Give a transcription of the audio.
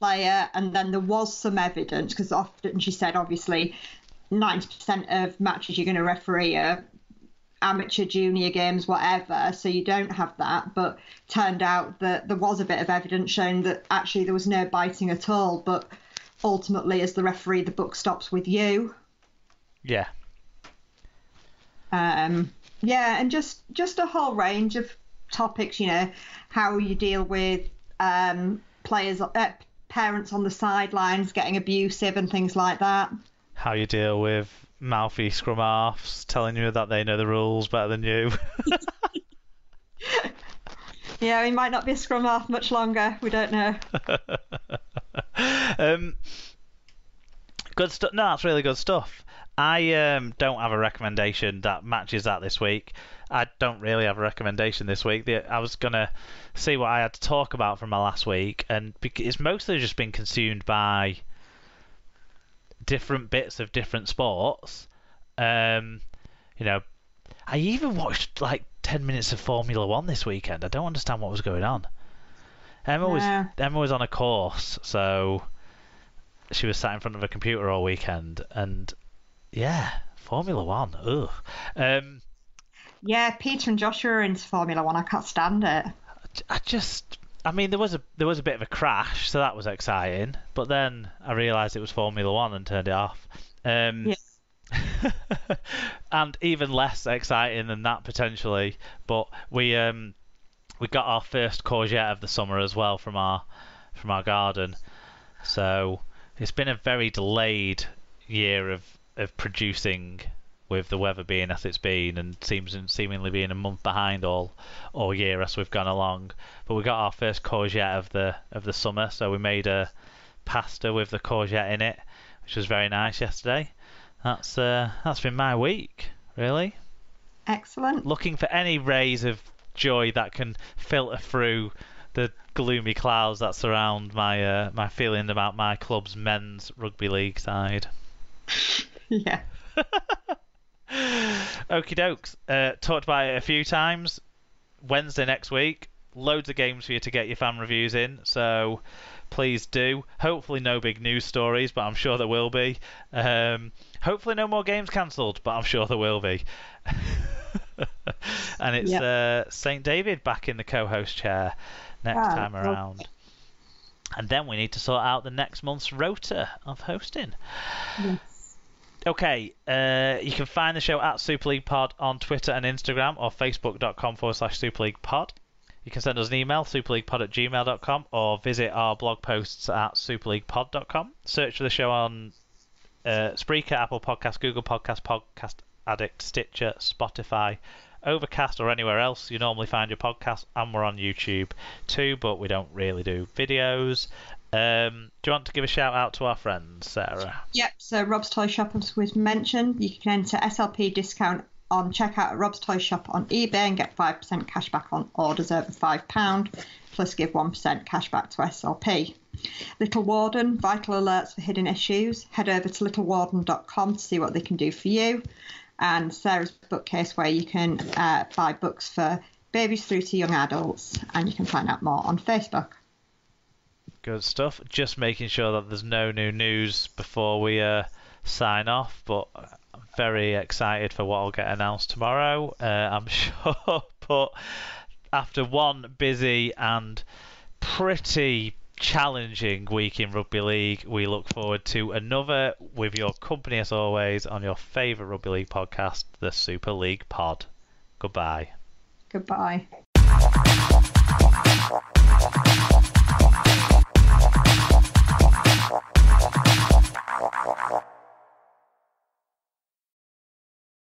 player, and then there was some evidence, because often she said, obviously, 90% of matches you're going to referee are amateur, junior games, whatever, so you don't have that. But turned out that there was a bit of evidence showing that actually there was no biting at all. But ultimately, as the referee, the buck stops with you. Yeah. Yeah, and just a whole range of topics, how you deal with parents on the sidelines getting abusive and things like that. How you deal with mouthy scrum halves telling you that they know the rules better than you. Yeah, he might not be a scrum half much longer. We don't know. Good stuff. No, that's really good stuff. I don't have a recommendation that matches that this week. I don't really have a recommendation this week. I was going to see what I had to talk about from my last week, and it's mostly just been consumed by different bits of different sports. I even watched like 10 minutes of Formula One this weekend. I don't understand what was going on. Emma was on a course, so she was sat in front of a computer all weekend, and yeah, Formula One. Ugh. Yeah, Peter and Joshua are into Formula One. I can't stand it. There was a bit of a crash, so that was exciting. But then I realised it was Formula One and turned it off. Yeah. And even less exciting than that potentially. But we got our first courgette of the summer as well from our garden. So it's been a very delayed year of producing, with the weather being as it's been, and seemingly being a month behind all year as we've gone along. But we got our first courgette of the summer, so we made a pasta with the courgette in it, which was very nice yesterday. That's been my week, really. Excellent. Looking for any rays of joy that can filter through the gloomy clouds that surround my feeling about my club's men's rugby league side. Yeah. Okie dokes. Talked about it a few times. Wednesday next week, loads of games for you to get your fan reviews in, so please do. Hopefully no big news stories, but I'm sure there will be. Hopefully no more games cancelled, but I'm sure there will be. And it's St. David back in the co-host chair next time around. And then we need to sort out the next month's rota of hosting. Yes. Okay, you can find the show at Super League Pod on Twitter and Instagram, or facebook.com/Super League Pod. You can send us an email, superleaguepod@gmail.com, or visit our blog posts at superleaguepod.com. Search for the show on Spreaker, Apple Podcasts, Google Podcasts, Podcast Addict, Stitcher, Spotify, Overcast, or anywhere else you normally find your podcast. And we're on YouTube too, but we don't really do videos. Do you want to give a shout out to our friends, Sarah? Yep, so Rob's Toy Shop was mentioned. You can enter SLP discount on checkout at Rob's Toy Shop on eBay and get 5% cash back on orders over £5, plus give 1% cash back to SLP. Little Warden, vital alerts for hidden issues. Head over to littlewarden.com to see what they can do for you. And Sarah's Bookcase, where you can buy books for babies through to young adults, and you can find out more on Facebook. Good stuff. Just making sure that there's no new news before we sign off, but I'm very excited for what will get announced tomorrow, I'm sure. But after one busy and pretty challenging week in Rugby League, we look forward to another with your company as always on your favourite Rugby League podcast, the Super League Pod. Goodbye. Goodbye.